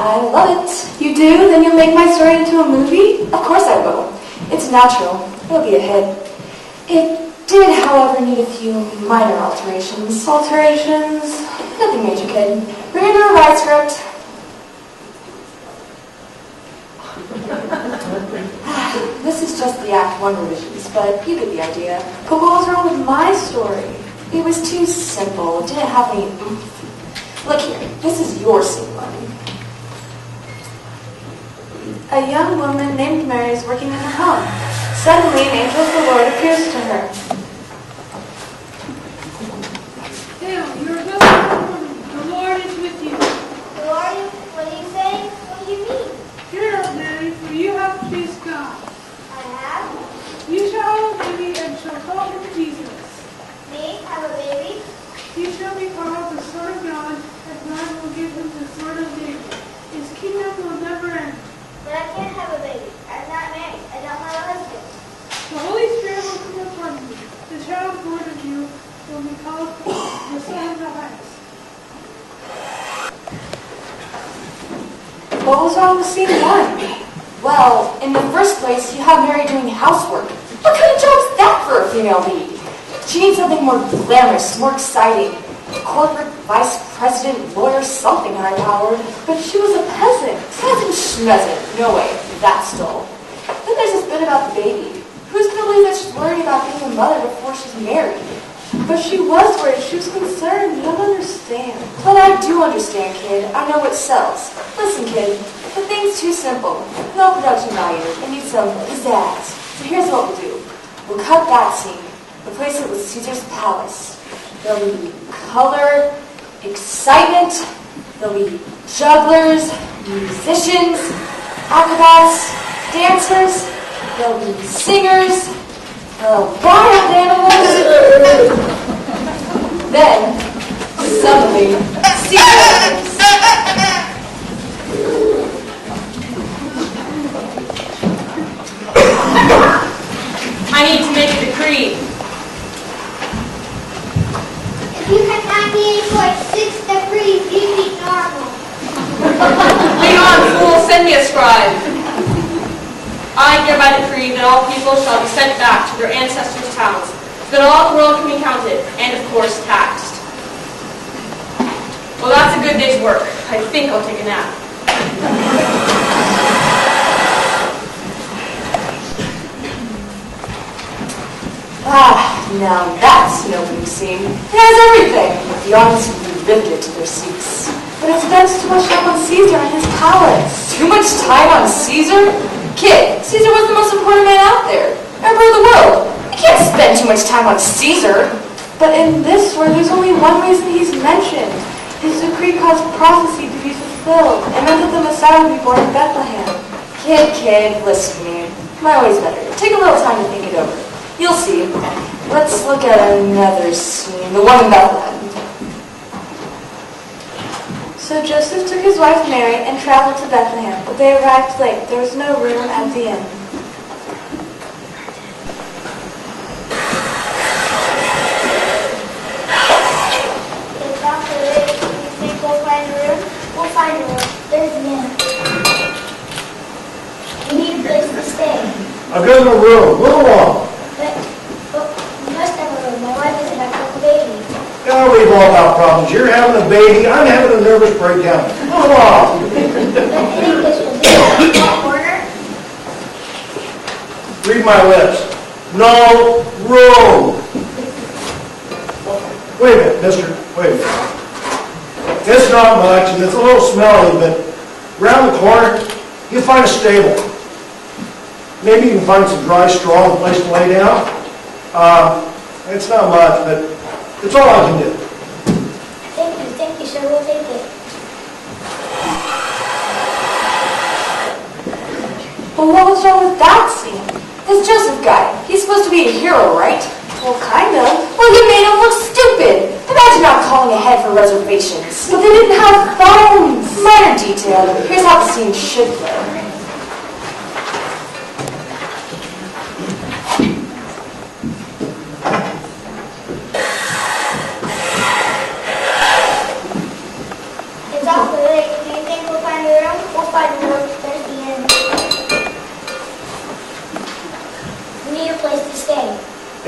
I love it. You do? Then you'll make my story into a movie? Of course I will. It's natural. It'll be a hit. It did, however, need a few minor alterations. Alterations? Nothing major, kid. We're going to rewrite script. This is just the Act 1 revisions, but you get the idea. But what was wrong with my story? It was too simple. It didn't have any oomph. Look here. This is your scene, Lenny. A young woman named Mary is working in her home. Suddenly, an angel of the Lord appears to her. Hail, you are blessed of the woman. The Lord is with you. The Lord, what are you saying? What do you mean? Hear up, Mary, for you have pleased God. I have? You shall have a baby and shall call him Jesus. Me? Have a baby? He shall be called the Son of God, and God will give him the throne of David. His kingdom will never end. But I can't have a baby. I'm not married. I don't have a husband. The Holy Spirit will come upon you. The child born of you will be called the Son of the Highest. What was wrong with scene 1? Well, in the first place, you have Mary doing housework. What kind of job is that for a female lead? She needs something more glamorous, more exciting. Corporate vice president, lawyer, something high-powered. But she was a peasant. Peasant schmeasant. No way. That's dull. Then there's this bit about the baby. Who's going to believe that she's worried about being a mother before she's married? But she was worried. She was concerned. You don't understand. But I do understand, kid. I know what sells. Listen, kid. The thing's too simple. No production value. It needs some pizzazz. So here's what we'll do. We'll cut that scene. Replace it with Caesar's palace. There'll be color, excitement. There'll be jugglers, musicians, acrobats, dancers. There'll be singers. Wild animals. Then, suddenly, Caesar enters. I need to make a decree. If you have 98.6 degrees, you be normal. Hang on, fool, send me a scribe. I hereby decree that all people shall be sent back to their ancestors' towns, so that all the world can be counted, and of course taxed. Well, that's a good day's work. I think I'll take a nap. Now that's an opening scene. It has everything. The audience will be riveted to their seats. But it spends too much time on Caesar and his palace. Too much time on Caesar? Kid, Caesar was the most important man out there. Emperor of the world. You can't spend too much time on Caesar. But in this story, there's only one reason he's mentioned. His decree caused prophecy to be fulfilled, and meant that the Messiah would be born in Bethlehem. Kid, listen to me. My way's better. Take a little time to think it over. You'll see. Let's look at another scene, the one in Bethlehem. So Joseph took his wife Mary and traveled to Bethlehem, but they arrived late. There was no room at the inn. If Dr. Liz, you think we'll find a room? We'll find a room. There's an inn. We need a place to stay. I've got no room. Move along. But we must have a room. My wife is having a baby. Now we've all got problems. You're having a baby. I'm having a nervous breakdown. Move along. But I think this will do that. Corner? Read my lips. No room. Wait a minute, mister. Wait a minute. It's not much, and it's a little smelly, but around the corner, you'll find a stable. Maybe you can find some dry straw, a place to lay down. It's not much, but it's all I can do. Thank you, sir. We'll take it. But what was wrong with that scene? This Joseph guy, he's supposed to be a hero, right? Well, kind of. Well, you made him look stupid. Imagine not calling ahead for reservations. But they didn't have phones. Minor detail. Here's how the scene should play. It's awfully late. Do you think we'll find a room?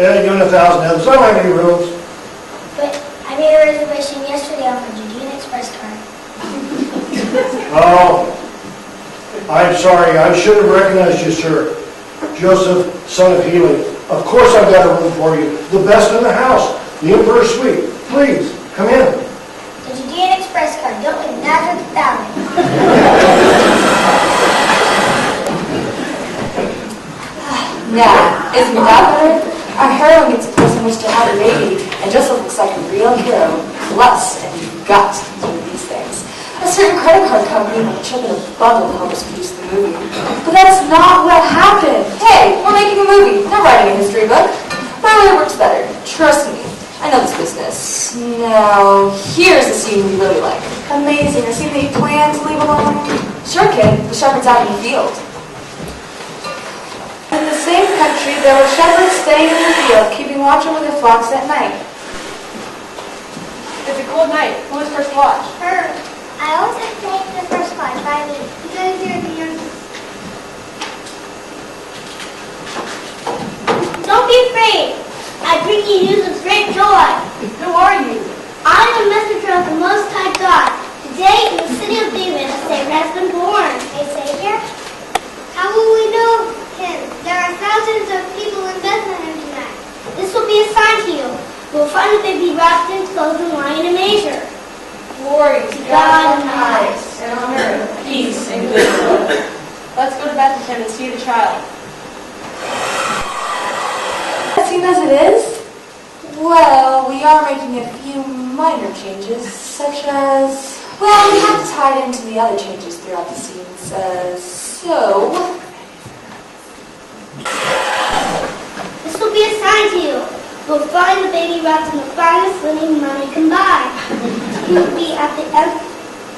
Yeah, you and 1,000 others. I don't have any rooms. But I made a reservation yesterday on the Judean Express card. Oh, I'm sorry. I should have recognized you, sir. Joseph, son of Healy. Of course I've got a room for you. The best in the house. The Emperor's Suite. Please, come in. The Judean Express card. Don't leave Nazareth without it. Nah, isn't that better? Our heroine gets a place in which to have a baby, and Joseph looks like a real hero. Plus, and you've got to do these things. A certain credit card company will chip in a bundle to help us produce the movie. But that's not what happened. Hey, we're making a movie, not writing a history book. My way works better. Trust me. I know this business. Now, here's the scene we really like. Amazing. A scene that you plan to leave alone? Sure, kid. The shepherd's out in the field. In the same country, there were shepherds staying in the field, keeping watch over their flocks at night. It's a cold night. Who was first watch? Her. I always have to take the first one. By me. Because you're the youngest. Don't be afraid. I bring you news of great joy. Who are you? I am a messenger of the Most High God. Today, in the city of David, a Savior has been born. A Savior? How will we know him? There are thousands of people in Bethlehem tonight. This will be a sign to you. We'll find a baby wrapped in clothes and lying in a manger. Glory to God in the highest, and on earth peace and goodwill. Let's go to Bethlehem and see the child. Seen as it is? Well, we are making a few minor changes, such as, well, we have to tie it into the other changes throughout the scenes, so... This will be a sign to you. We'll find the baby wrapped in the finest linen money can buy. He will be at the end.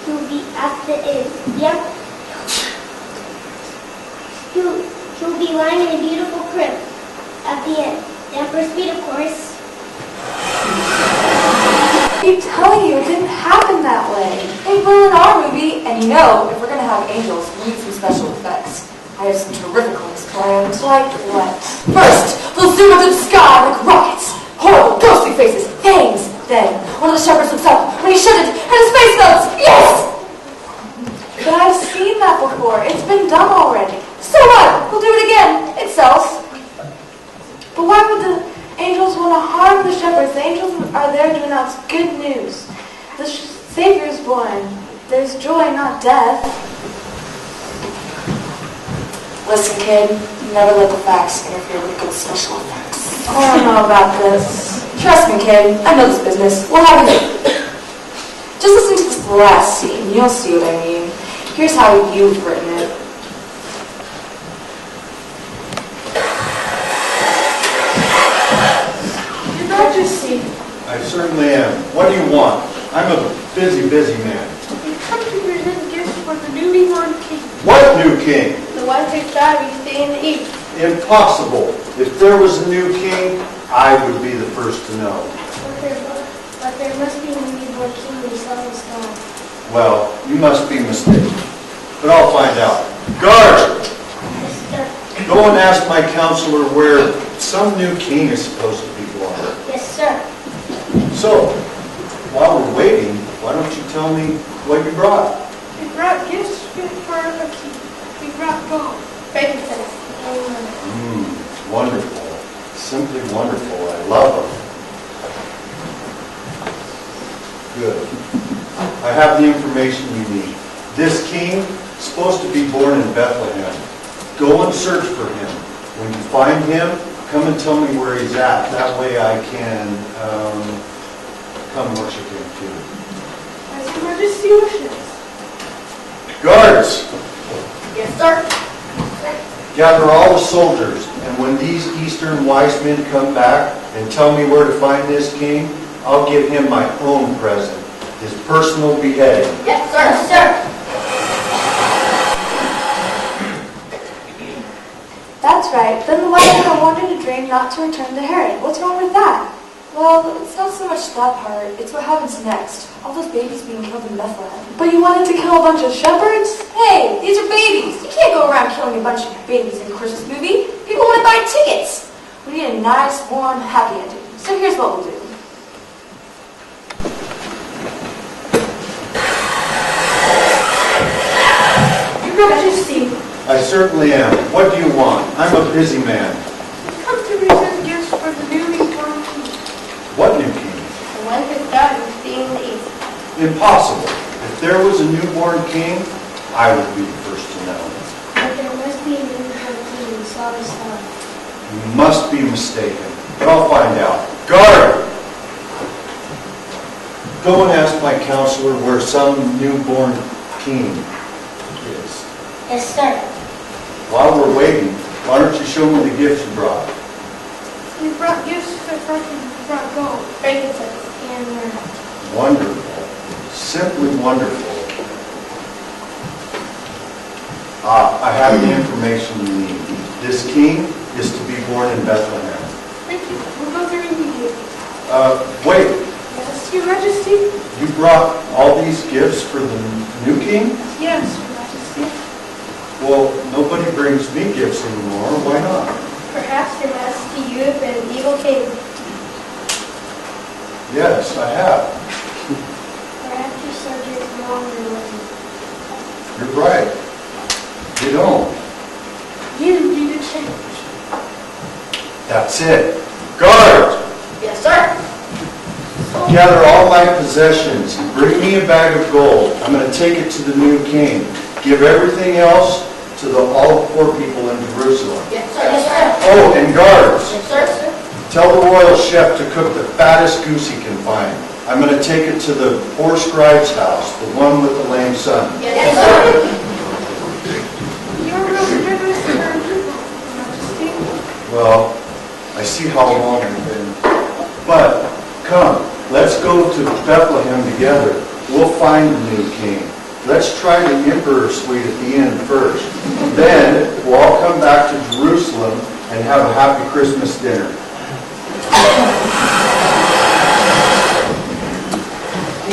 He will be at the end. Yep. He will be lying in a beautiful crib at the end. The Emperor's Suite, of course. I keep telling you, it didn't happen that way. It will in our movie, and you know, if we're going to have angels, we need some special effects. I have some terrific ones planned. Like what? First, they'll zoom into the sky like rockets. Horrible, ghostly faces, fangs. Then, one of the shepherds looks up when he shouldn't, and his face melts. Yes! But I've seen that before. It's been done already. So what? We'll do it again. It sells. But why would the angels want to harm the shepherds? The angels are there to announce good news. The Savior is born. There's joy, not death. Listen, kid, never let the facts interfere with good special effects. I don't know about this. Trust me, kid, I know this business. We'll have it. Just listen to this last scene. You'll see what I mean. Here's how you've written it. Your Majesty, I certainly am. What do you want? I'm a busy, busy man. we come to present gifts for the newly born king. What new king? The one whose star we stay in the east. Impossible. If there was a new king, I would be the first to know. But there must be a newly born king we saw in the star. Well, you must be mistaken. But I'll find out. Guard! Go and ask my counselor where some new king is supposed to be born. Yes, sir. So, while we're waiting, why don't you tell me what you brought? We brought gifts fit for a king. We brought gold, frankincense, and myrrh. Wonderful. Simply wonderful. I love them. Good. I have the information you need. This king is supposed to be born in Bethlehem. Go and search for him. When you find him, come and tell me where he's at. That way I can come worship him too. As Your Majesty wishes. Guards, Yes, sir. gather all the soldiers, and when these Eastern wise men come back and tell me where to find this king, I'll give him my own present, his personal beheading. Yes, sir. Yes, sir. That's right. Then the wise men wanted a dream not to return to Herod. What's wrong with that? Well, it's not so much that part. It's what happens next. All those babies being killed in Bethlehem. But you wanted to kill a bunch of shepherds? Hey, these are babies. You can't go around killing a bunch of babies in a Christmas movie. People want to buy tickets. We We need a nice, warm, happy ending. So here's what we'll do. Your Majesty, I certainly am. What do you want? I'm a busy man. Come to present gifts for the newly born king. What new king? The one who started being lazy. Impossible. If there was a newborn king, I would be the first to know. But there must be a newborn king who saw the sun. You must be mistaken, but I'll find out. Guard! Go and ask my counselor where some newborn king is. Yes, sir. While we're waiting, why don't you show me the gifts you brought? We brought gifts for Franklin. We brought gold. Frankincense and myrrh. Wonderful. Simply wonderful. I have the information you need. This king is to be born in Bethlehem. Thank you. We'll go there immediately. Wait, Yes, Your Majesty? you brought all these gifts for the new king? Yes, Your Majesty. Well, nobody brings me gifts anymore. Why not? Perhaps Your Majesty, you have been an evil king. Yes, I have. Perhaps your subjects no longer listen. You're right. They don't. You need to change. That's it. Guard! Yes, sir. Gather all my possessions. Bring me a bag of gold. I'm going to take it to the new king. Give everything else to all the poor people in Jerusalem. Yes, sir. Yes, sir. Oh, and guards. Yes, sir. Tell the royal chef to cook the fattest goose he can find. I'm going to take it to the poor scribe's house, the one with the lame son. Yes, sir. You're really generous to our people, Your Majesty. Well, I see how long you've been. But come, let's go to Bethlehem together. We'll find the new king. Let's try the emperor suite at the end first. Then we'll all come back to Jerusalem and have a happy Christmas dinner.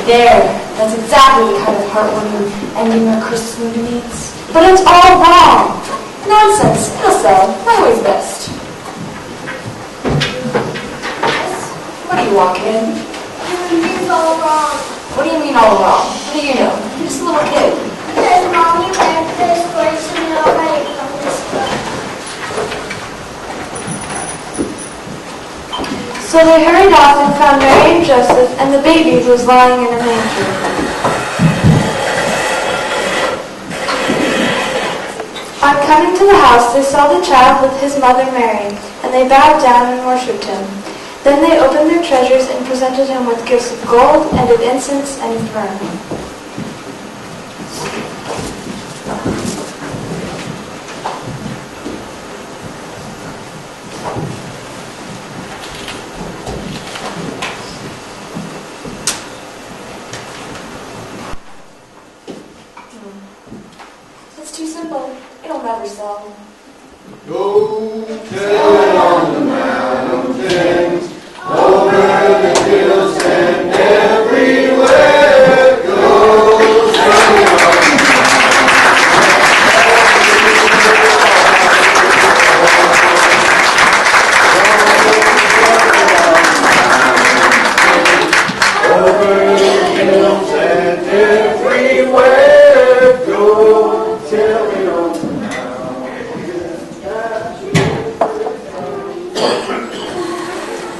There. That's exactly the kind of heartwarming ending our Christmas movie needs. But it's all wrong. Nonsense. It'll sell. Always best. What are you walking in? Everything's all wrong. What do you mean all wrong? What do you know? You're just a little kid. Because Mommy read this place to me already from this book. So they hurried off and found Mary and Joseph and the baby who was lying in a manger. On coming to the house, they saw the child with his mother Mary, and they bowed down and worshipped him. Then they opened their treasures and presented him with gifts of gold and of incense and of myrrh.